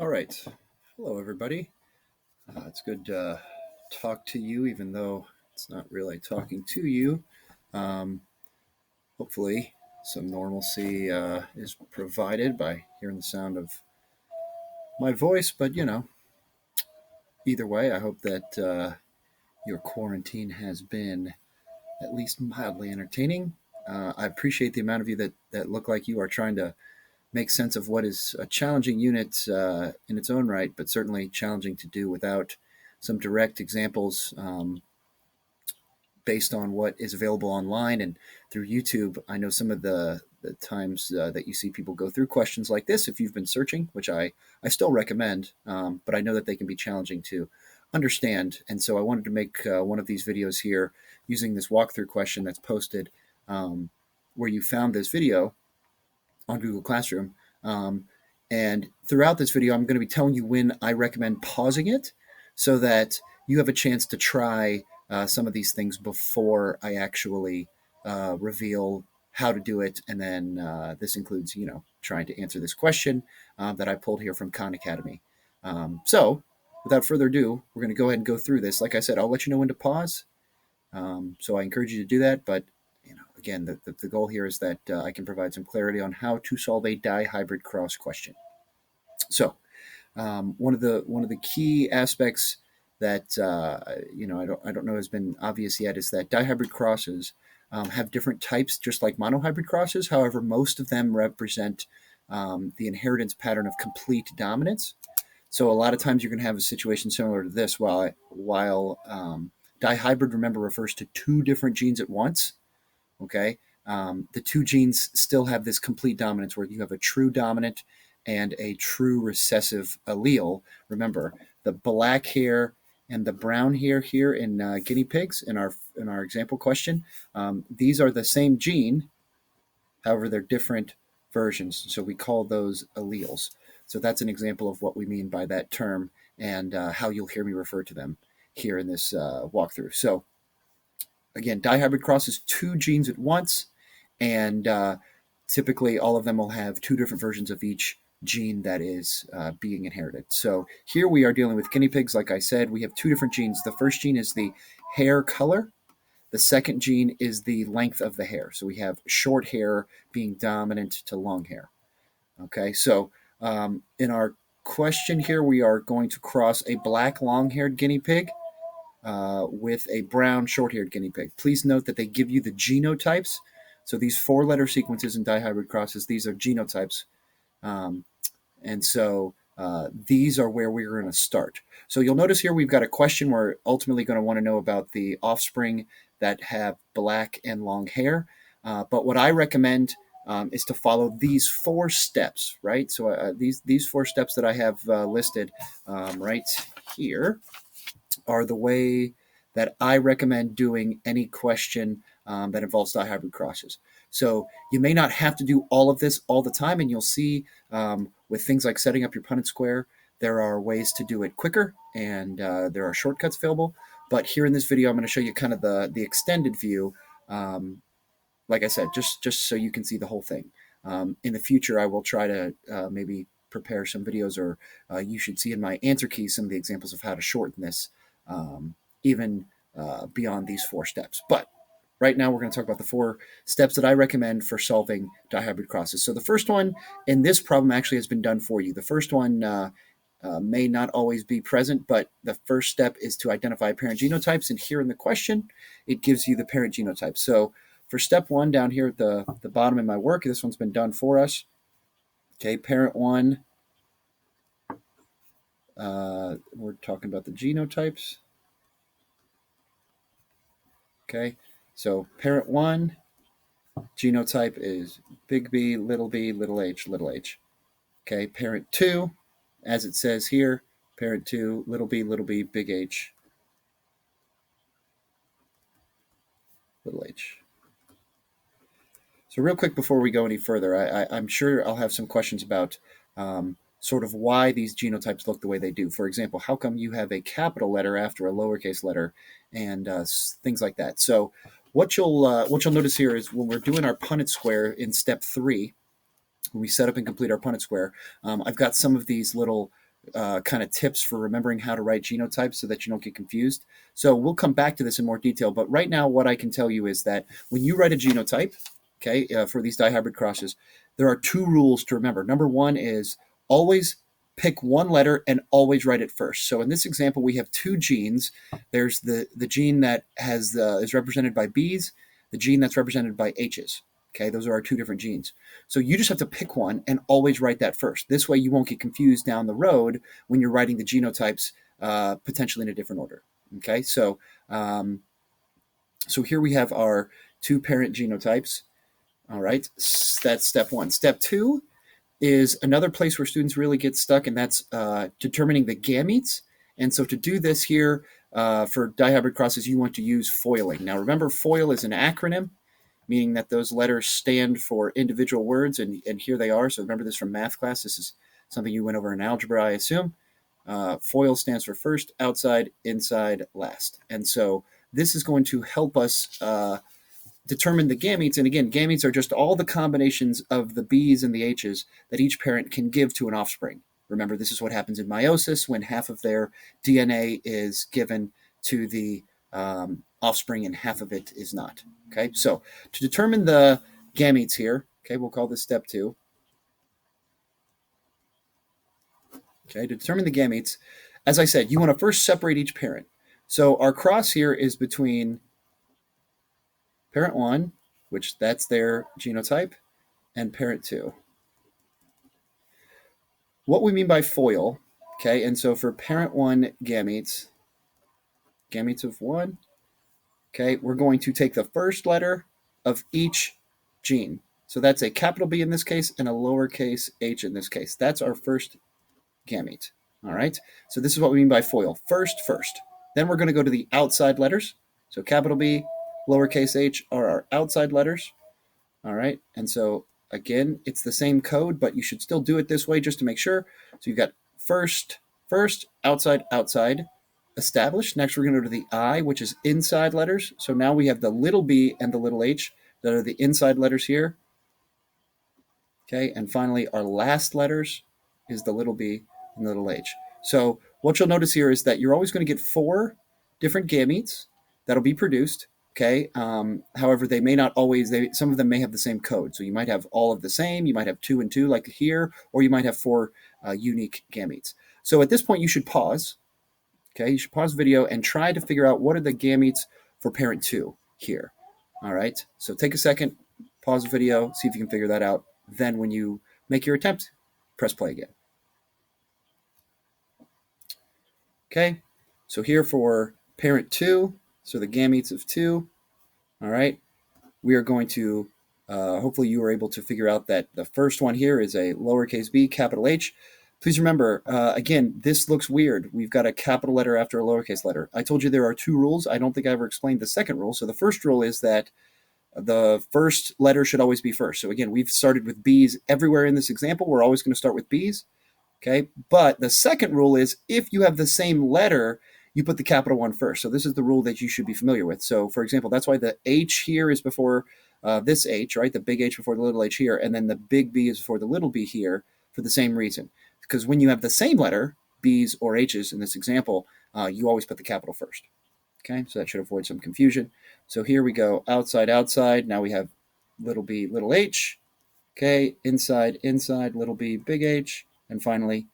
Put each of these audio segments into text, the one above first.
All right. Hello, everybody. It's good to talk to you, even though it's not really talking to you. Um, Hopefully, some normalcy is provided by hearing the sound of my voice. But, either way, I hope that your quarantine has been at least mildly entertaining. I appreciate the amount of you that look like you are trying to make sense of what is a challenging unit in its own right, but certainly challenging to do without some direct examples based on what is available online and through YouTube. I know some of the times that you see people go through questions like this, if you've been searching, which I still recommend, but I know that they can be challenging to understand. And so I wanted to make one of these videos here using this walkthrough question that's posted where you found this video on Google Classroom. And throughout this video, I'm going to be telling you when I recommend pausing it so that you have a chance to try some of these things before I actually reveal how to do it. And then this includes, trying to answer this question that I pulled here from Khan Academy. So without further ado, we're going to go ahead and go through this. Like I said, I'll let you know when to pause. So I encourage you to do that. But again, the goal here is that I can provide some clarity on how to solve a dihybrid cross question. So one of the key aspects that I don't know has been obvious yet is that dihybrid crosses have different types, just like monohybrid crosses. However, most of them represent the inheritance pattern of complete dominance. So a lot of times you're going to have a situation similar to this. While dihybrid, remember, refers to two different genes at once. Okay, the two genes still have this complete dominance where you have a true dominant and a true recessive allele. Remember, the black hair and the brown hair here in guinea pigs in our example question. These are the same gene, however, they're different versions. So we call those alleles. So that's an example of what we mean by that term and how you'll hear me refer to them here in this walkthrough. So again, dihybrid crosses two genes at once, and typically all of them will have two different versions of each gene that is being inherited. So here we are dealing with guinea pigs. Like I said, we have two different genes. The first gene is the hair color. The second gene is the length of the hair. So we have short hair being dominant to long hair. Okay, so in our question here, we are going to cross a black long-haired guinea pig with a brown short-haired guinea pig. Please note that they give you the genotypes. So these four-letter sequences in dihybrid crosses, these are genotypes. And so these are where we're going to start. So you'll notice here we've got a question. We're ultimately going to want to know about the offspring that have black and long hair. But what I recommend is to follow these four steps, right? So these four steps that I have listed right here are the way that I recommend doing any question that involves dihybrid crosses. So you may not have to do all of this all the time, and you'll see with things like setting up your Punnett square, there are ways to do it quicker, and there are shortcuts available. But here in this video, I'm going to show you kind of the extended view. Like I said, just so you can see the whole thing. In the future, I will try to maybe prepare some videos, or you should see in my answer keys some of the examples of how to shorten this even beyond these four steps. But right now, we're going to talk about the four steps that I recommend for solving dihybrid crosses. So the first one in this problem actually has been done for you. The first one may not always be present, but the first step is to identify parent genotypes. And here in the question, it gives you the parent genotype. So for step one down here at the bottom in my work, this one's been done for us. Okay, parent one, we're talking about the genotypes. Okay, so parent one, genotype is big B, little h, little h. Okay, parent two, as it says here, parent two, little b, big H, little h. So real quick before we go any further, I'm sure I'll have some questions about sort of why these genotypes look the way they do. For example, how come you have a capital letter after a lowercase letter and things like that. So what you'll notice here is when we're doing our Punnett square in step 3, when we set up and complete our Punnett square, I've got some of these little kind of tips for remembering how to write genotypes so that you don't get confused. So we'll come back to this in more detail. But right now, what I can tell you is that when you write a genotype, okay, for these dihybrid crosses, there are two rules to remember. Number one is always pick one letter and always write it first. So in this example, we have two genes. There's the gene that has is represented by B's, the gene that's represented by H's. Okay, those are our two different genes. So you just have to pick one and always write that first. This way you won't get confused down the road when you're writing the genotypes potentially in a different order. Okay, so so here we have our two parent genotypes. All right, that's step one. Step two is another place where students really get stuck, and that's determining the gametes. And so to do this here for dihybrid crosses, you want to use foiling. Now remember, FOIL is an acronym, meaning that those letters stand for individual words, and here they are. So remember this from math class. This is something you went over in algebra, I assume. FOIL stands for first, outside, inside, last. And so this is going to help us determine the gametes. And again, gametes are just all the combinations of the B's and the H's that each parent can give to an offspring. Remember, this is what happens in meiosis when half of their DNA is given to the offspring and half of it is not. Okay, so to determine the gametes here, okay, we'll call this step two. Okay, to determine the gametes, as I said, you want to first separate each parent. So our cross here is between parent one, which that's their genotype, and parent two. What we mean by FOIL, okay, and so for parent one gametes of one, okay, we're going to take the first letter of each gene. So that's a capital B in this case and a lowercase h in this case. That's our first gamete. All right. So this is what we mean by FOIL. First. Then we're going to go to the outside letters. So capital B, lowercase h are our outside letters. All right. And so again, it's the same code, but you should still do it this way just to make sure. So you've got first, outside, established. Next, we're going to go to the I, which is inside letters. So now we have the little b and the little h that are the inside letters here. Okay. And finally, our last letters is the little b and little h. So what you'll notice here is that you're always going to get 4 different gametes that'll be produced. Okay. However, they may not always, some of them may have the same code. So you might have all of the same, you might have 2 and 2 like here, or you might have 4 unique gametes. So at this point, you should pause. Okay. You should pause the video and try to figure out what are the gametes for parent 2 here. All right. So take a second, pause the video, see if you can figure that out. Then when you make your attempt, press play again. Okay, so here for parent 2, so the gametes of 2, all right, we are going to, hopefully you were able to figure out that the first one here is a lowercase b, capital H. Please remember, again, this looks weird. We've got a capital letter after a lowercase letter. I told you there are 2 rules. I don't think I ever explained the second rule. So the first rule is that the first letter should always be first. So again, we've started with B's everywhere in this example. We're always going to start with B's. Okay, but the second rule is if you have the same letter, you put the capital one first. So this is the rule that you should be familiar with. So for example, that's why the H here is before this H, right? The big H before the little h here, and then the big B is before the little b here for the same reason. Because when you have the same letter, B's or H's in this example, you always put the capital first. Okay, so that should avoid some confusion. So here we go, outside. Now we have little b, little h. Okay, inside, little b, big H. And finally,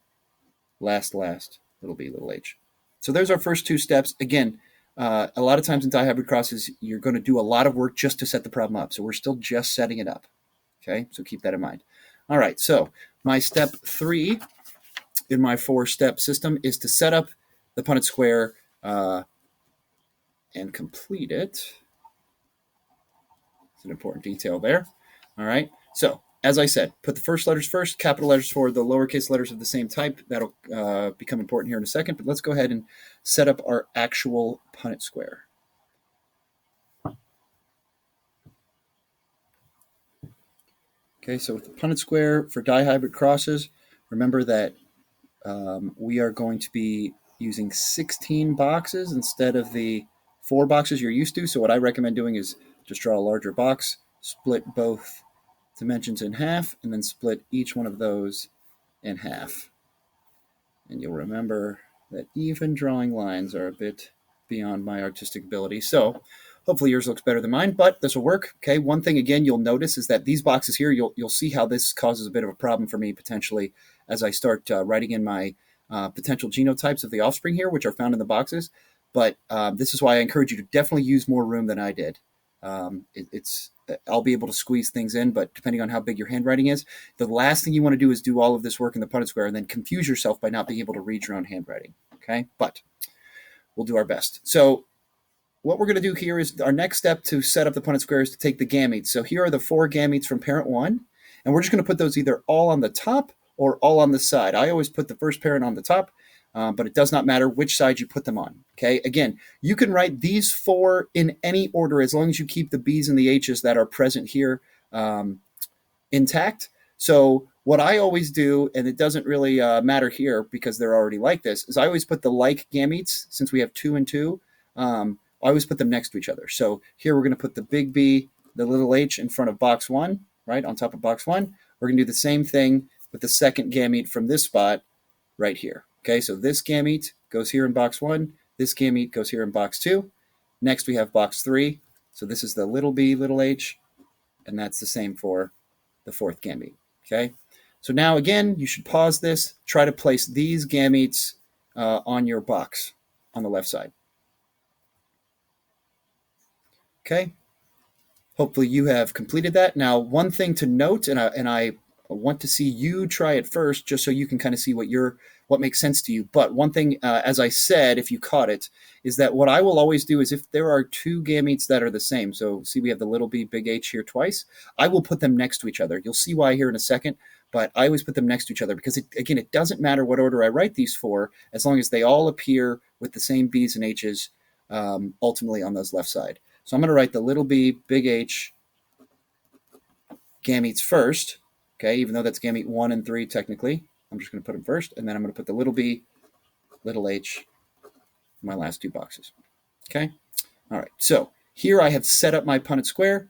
last, little b, little h. So there's our first 2 steps. Again, a lot of times in dihybrid crosses, you're going to do a lot of work just to set the problem up. So we're still just setting it up. Okay, so keep that in mind. All right, so my step 3 in my 4-step system is to set up the Punnett square and complete it. It's an important detail there. All right, so as I said, put the first letters first, capital letters for the lowercase letters of the same type. That'll become important here in a second, but let's go ahead and set up our actual Punnett square. Okay, so with the Punnett square for dihybrid crosses, remember that we are going to be using 16 boxes instead of the 4 boxes you're used to. So what I recommend doing is just draw a larger box, split both dimensions in half, and then split each one of those in half. And you'll remember that even drawing lines are a bit beyond my artistic ability. So hopefully yours looks better than mine, but this will work. Okay. One thing again you'll notice is that these boxes here, you'll see how this causes a bit of a problem for me potentially as I start writing in my potential genotypes of the offspring here, which are found in the boxes. But this is why I encourage you to definitely use more room than I did. It's I'll be able to squeeze things in, but depending on how big your handwriting is, the last thing you want to do is do all of this work in the Punnett square and then confuse yourself by not being able to read your own handwriting. Okay, but we'll do our best. So what we're going to do here is our next step to set up the Punnett square is to take the gametes. So here are the 4 gametes from parent 1, and we're just going to put those either all on the top or all on the side. I always put the first parent on the top, but it does not matter which side you put them on. Okay, again, you can write these 4 in any order as long as you keep the B's and the H's that are present here intact. So what I always do, and it doesn't really matter here because they're already like this, is I always put the like gametes, since we have 2 and 2, I always put them next to each other. So here we're going to put the big B, the little h in front of box 1, right, on top of box 1. We're going to do the same thing with the second gamete from this spot right here. Okay, so this gamete goes here in box 1. This gamete goes here in box 2. Next we have box 3. So this is the little b, little h, and that's the same for the 4th gamete. Okay, so now again, you should pause this. Try to place these gametes on your box on the left side. Okay, hopefully you have completed that. Now, one thing to note, and I want to see you try it first, just so you can kind of see what makes sense to you. But one thing, as I said, if you caught it, is that what I will always do is if there are 2 gametes that are the same, so see we have the little b, big H here twice, I will put them next to each other. You'll see why here in a second, but I always put them next to each other because, it doesn't matter what order I write these for, as long as they all appear with the same B's and H's ultimately on those left side. So I'm going to write the little b, big H gametes first, okay, even though that's gamete 1 and 3 technically. I'm just going to put them first, and then I'm going to put the little b, little h in my last 2 boxes. Okay? All right, so here I have set up my Punnett square,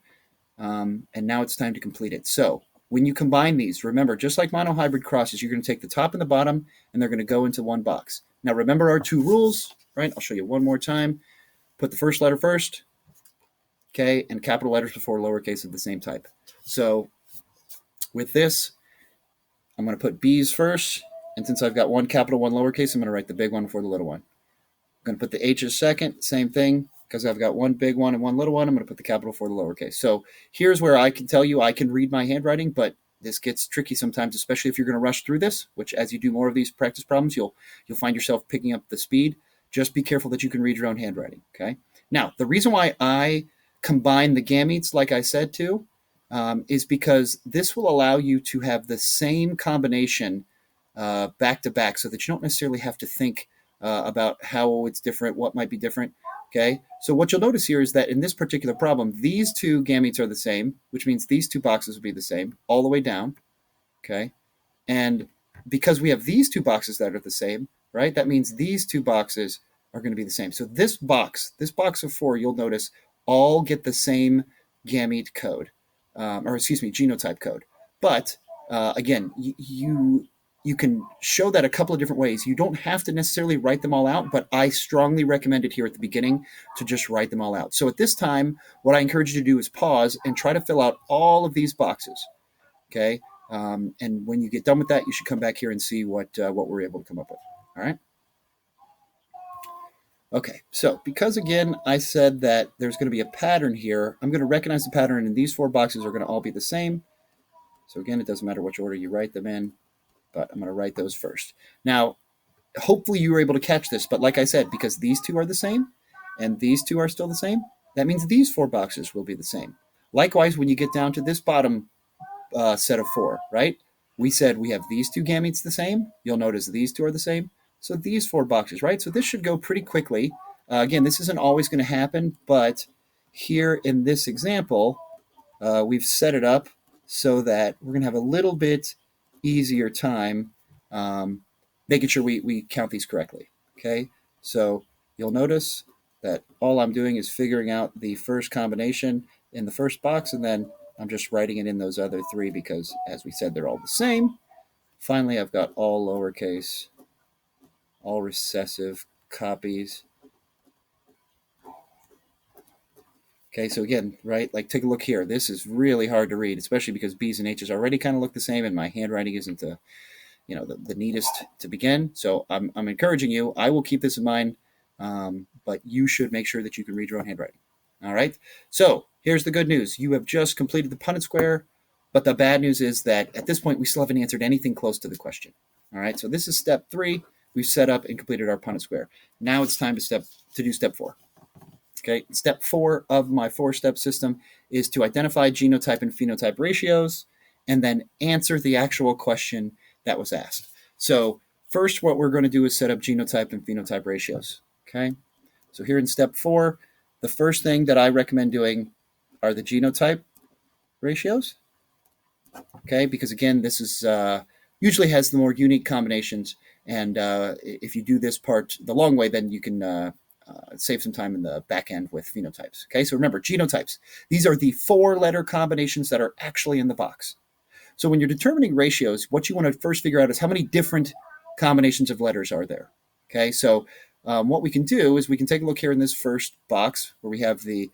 and now it's time to complete it. So when you combine these, remember, just like monohybrid crosses, you're going to take the top and the bottom, and they're going to go into one box. Now remember our 2 rules, right? I'll show you one more time. Put the first letter first, okay, and capital letters before lowercase of the same type. So with this, I'm going to put B's first, and since I've got one capital, one lowercase, I'm going to write the big one before the little one. I'm going to put the H's second, same thing, because I've got one big one and one little one, I'm going to put the capital before the lowercase. So here's where I can tell you I can read my handwriting, but this gets tricky sometimes, especially if you're going to rush through this, which as you do more of these practice problems, you'll find yourself picking up the speed. Just be careful that you can read your own handwriting, okay? Now, the reason why I combine the gametes, like I said to, is because this will allow you to have the same combination back to back so that you don't necessarily have to think about how it's different, what might be different. Okay, so what you'll notice here is that in this particular problem, these 2 gametes are the same, which means these 2 boxes will be the same all the way down. Okay, and because we have these 2 boxes that are the same, right, that means these 2 boxes are going to be the same. So this box of 4, you'll notice all get the same gamete code. Genotype code. But again, you can show that a couple of different ways. You don't have to necessarily write them all out, but I strongly recommend it here at the beginning to just write them all out. So at this time, what I encourage you to do is pause and try to fill out all of these boxes. Okay, and when you get done with that, you should come back here and see what we're able to come up with. All right. Okay, so because again, I said that there's going to be a pattern here, I'm going to recognize the pattern, and these 4 boxes are going to all be the same. So again, it doesn't matter which order you write them in, but I'm going to write those first. Now, hopefully you were able to catch this, but like I said, because these 2 are the same, and these 2 are still the same, that means these 4 boxes will be the same. Likewise, when you get down to this bottom set of 4, right? We said we have these 2 gametes the same. You'll notice these 2 are the same. So these 4 boxes, right? So this should go pretty quickly. Again, this isn't always going to happen, but here in this example, we've set it up so that we're going to have a little bit easier time making sure we count these correctly. Okay, so you'll notice that all I'm doing is figuring out the first combination in the first box, and then I'm just writing it in those other 3 because, as we said, they're all the same. Finally, I've got all lowercase all recessive copies. Okay, so again, right, like take a look here. This is really hard to read, especially because B's and H's already kind of look the same, and my handwriting isn't the neatest to begin. So I'm encouraging you. I will keep this in mind, but you should make sure that you can read your own handwriting. All right. So here's the good news: you have just completed the Punnett square, but the bad news is that at this point we still haven't answered anything close to the question. All right. So this is step 3. We've set up and completed our Punnett square. Now it's time to do step 4. Okay, step 4 of my 4-step system is to identify genotype and phenotype ratios and then answer the actual question that was asked. So first, what we're going to do is set up genotype and phenotype ratios. Okay, so here in step 4, the first thing that I recommend doing are the genotype ratios. Okay, because again, this is usually has the more unique combinations, and if you do this part the long way, then you can save some time in the back end with phenotypes. Okay, so remember, genotypes. These are the 4-letter combinations that are actually in the box. So when you're determining ratios, what you want to first figure out is how many different combinations of letters are there. Okay, so what we can do is we can take a look here in this first box where we have the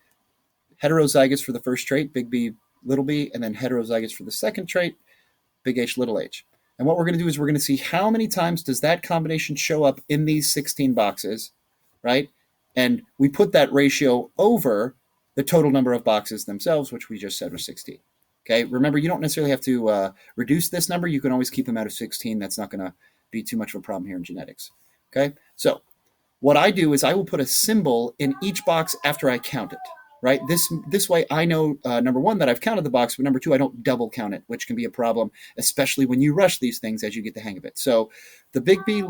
heterozygous for the first trait, big B, little b, and then heterozygous for the second trait, big H, little h. And what we're going to do is we're going to see how many times does that combination show up in these 16 boxes, right? And we put that ratio over the total number of boxes themselves, which we just said was 16. Okay, remember, you don't necessarily have to reduce this number. You can always keep them out of 16. That's not going to be too much of a problem here in genetics. Okay, so what I do is I will put a symbol in each box after I count it. Right. This way I know, number one, that I've counted the box, but number two, I don't double count it, which can be a problem, especially when you rush these things as you get the hang of it. So the big B,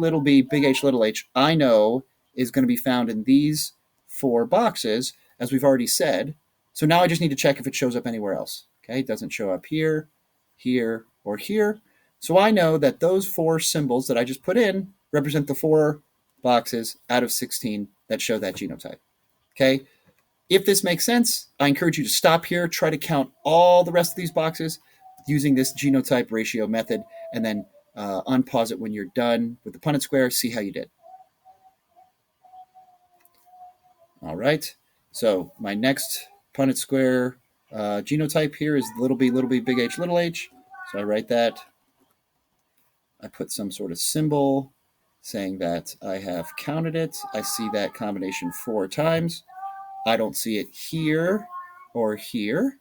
big H, little h, I know is going to be found in these 4 boxes, as we've already said. So now I just need to check if it shows up anywhere else. Okay, it doesn't show up here, here, or here. So I know that those 4 symbols that I just put in represent the 4 boxes out of 16 that show that genotype. Okay. If this makes sense, I encourage you to stop here, try to count all the rest of these boxes using this genotype ratio method, and then unpause it when you're done with the Punnett square, see how you did. All right, so my next Punnett square genotype here is little b, big H, little h. So I write that. I put some sort of symbol saying that I have counted it. I see that combination 4 times. I don't see it here or here.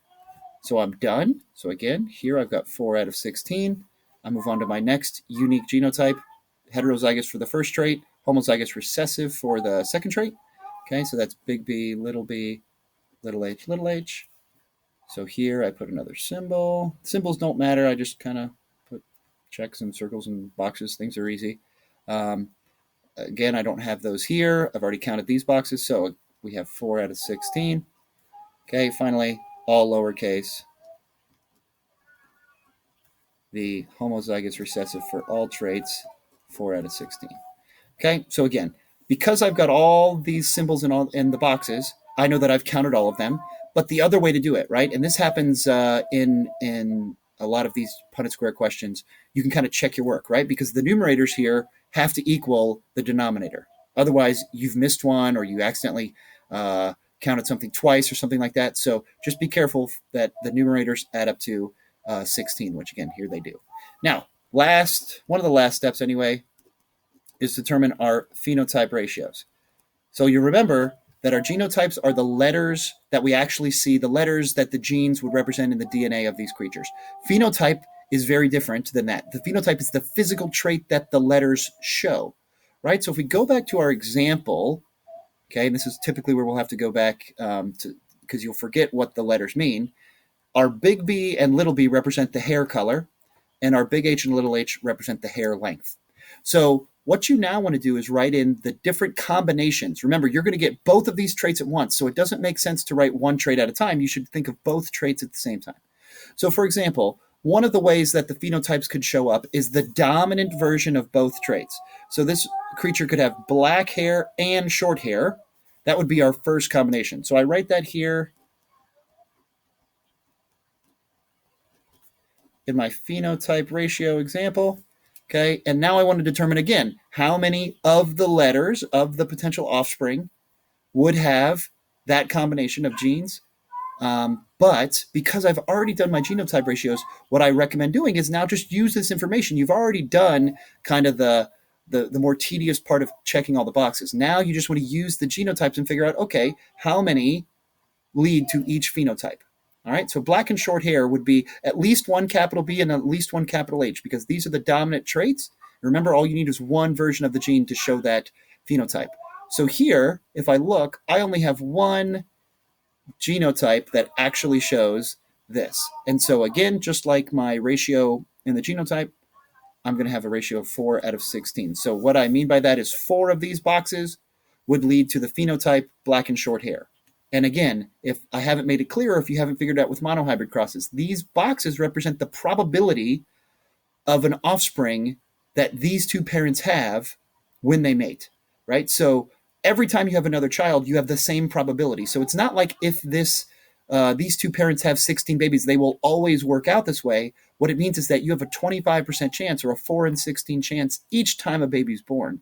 So I'm done. So again, here I've got 4 out of 16. I move on to my next unique genotype, heterozygous for the first trait, homozygous recessive for the second trait. Okay, so that's big B, little h, little h. So here I put another symbol. Symbols don't matter. I just kind of put checks and circles and boxes. Things are easy. Again, I don't have those here. I've already counted these boxes. So we have 4 out of 16. Okay, finally, all lowercase. The homozygous recessive for all traits, 4 out of 16. Okay, so again, because I've got all these symbols in the boxes, I know that I've counted all of them. But the other way to do it, right? And this happens in a lot of these Punnett square questions. You can kind of check your work, right? Because the numerators here have to equal the denominator. Otherwise, you've missed one or you accidentally counted something twice or something like that. So just be careful that the numerators add up to 16, which again, here they do. Now, one of the last steps anyway, is determine our phenotype ratios. So you remember that our genotypes are the letters that we actually see, the letters that the genes would represent in the DNA of these creatures. Phenotype is very different than that. The phenotype is the physical trait that the letters show, right? So if we go back to our example, okay, and this is typically where we'll have to go back because you'll forget what the letters mean. Our big B and little b represent the hair color, and our big H and little h represent the hair length. So what you now want to do is write in the different combinations. Remember, you're going to get both of these traits at once, so it doesn't make sense to write one trait at a time. You should think of both traits at the same time. So for example, one of the ways that the phenotypes could show up is the dominant version of both traits. So this creature could have black hair and short hair. That would be our first combination. So I write that here in my phenotype ratio example. Okay, and now I want to determine again how many of the letters of the potential offspring would have that combination of genes. But because I've already done my genotype ratios, what I recommend doing is now just use this information. You've already done kind of the more tedious part of checking all the boxes. Now you just want to use the genotypes and figure out, okay, how many lead to each phenotype. All right, so black and short hair would be at least one capital B and at least one capital H because these are the dominant traits. Remember, all you need is one version of the gene to show that phenotype. So here, if I look, I only have one genotype that actually shows this. And so again, just like my ratio in the genotype, I'm going to have a ratio of 4 out of 16. So what I mean by that is 4 of these boxes would lead to the phenotype black and short hair. And again, if I haven't made it clear, or if you haven't figured out with monohybrid crosses, these boxes represent the probability of an offspring that these two parents have when they mate, right? So every time you have another child, you have the same probability. So it's not like if these two parents have 16 babies, they will always work out this way. What it means is that you have a 25% chance or a 4 in 16 chance each time a baby's born,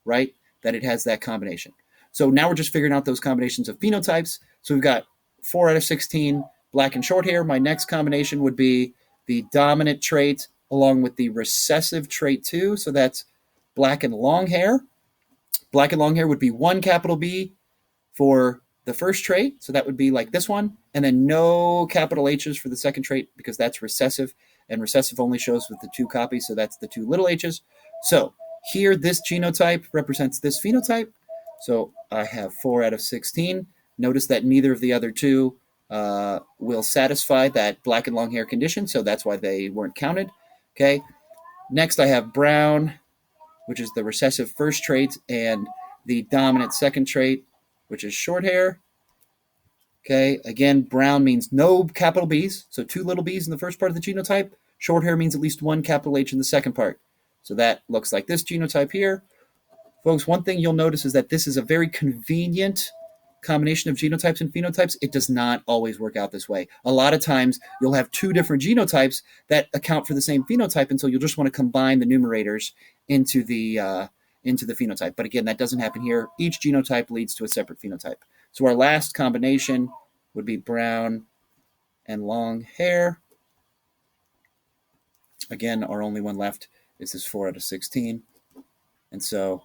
right? That it has that combination. So now we're just figuring out those combinations of phenotypes. So we've got 4 out of 16 black and short hair. My next combination would be the dominant trait along with the recessive trait too. So that's black and long hair. Black and long hair would be 1 capital B for the first trait. So that would be like this one. And then no capital H's for the second trait because that's recessive. And recessive only shows with the 2 copies. So that's the 2 little h's. So here, this genotype represents this phenotype. So I have 4 out of 16. Notice that neither of the other two will satisfy that black and long hair condition. So that's why they weren't counted. Okay. Next, I have brown, which is the recessive first trait, and the dominant second trait, which is short hair. Okay, again, brown means no capital B's, so 2 little b's in the first part of the genotype. Short hair means at least 1 capital H in the second part. So that looks like this genotype here. Folks, one thing you'll notice is that this is a very convenient combination of genotypes and phenotypes. It does not always work out this way. A lot of times you'll have 2 different genotypes that account for the same phenotype, and so you'll just want to combine the numerators into the phenotype. But again, that doesn't happen here. Each genotype leads to a separate phenotype. So our last combination would be brown and long hair. Again, our only one left is this 4 out of 16. And so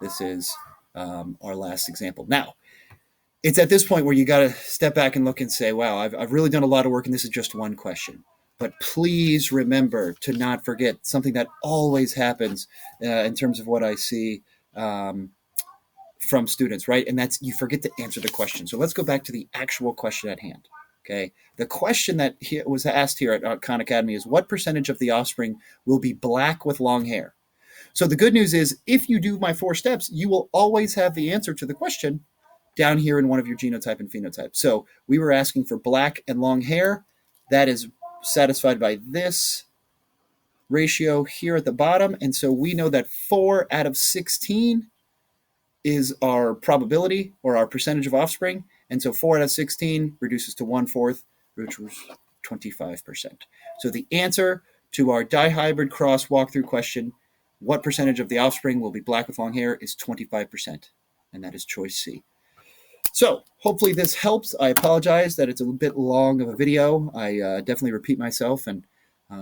this is our last example. Now, it's at this point where you got to step back and look and say, wow, I've really done a lot of work and this is just one question. But please remember to not forget something that always happens in terms of what I see from students, right? And that's you forget to answer the question. So let's go back to the actual question at hand. Okay. The question that was asked here at Khan Academy is what percentage of the offspring will be black with long hair? So the good news is if you do my 4 steps, you will always have the answer to the question down here in one of your genotype and phenotype. So we were asking for black and long hair. That is satisfied by this ratio here at the bottom. And so we know that 4 out of 16 is our probability or our percentage of offspring. And so 4 out of 16 reduces to 1/4, which was 25%. So the answer to our dihybrid cross walkthrough question, what percentage of the offspring will be black with long hair, is 25%. And that is choice C. So hopefully this helps. I apologize that it's a bit long of a video. I definitely repeat myself and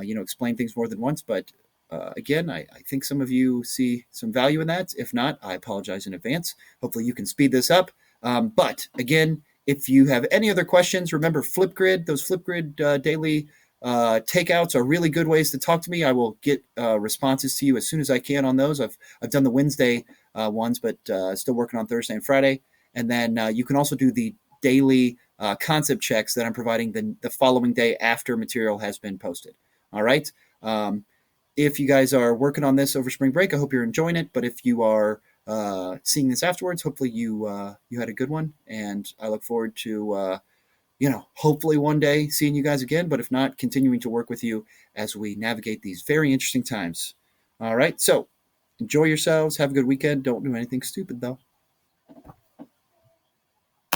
explain things more than once. But again, I think some of you see some value in that. If not, I apologize in advance. Hopefully you can speed this up. But again, if you have any other questions, remember Flipgrid. Those Flipgrid daily takeouts are really good ways to talk to me. I will get responses to you as soon as I can on those. I've done the Wednesday ones, but still working on Thursday and Friday. And then you can also do the daily concept checks that I'm providing the following day after material has been posted. All right. If you guys are working on this over spring break, I hope you're enjoying it. But if you are seeing this afterwards, hopefully you had a good one. And I look forward to, hopefully one day seeing you guys again. But if not, continuing to work with you as we navigate these very interesting times. All right. So enjoy yourselves. Have a good weekend. Don't do anything stupid, though.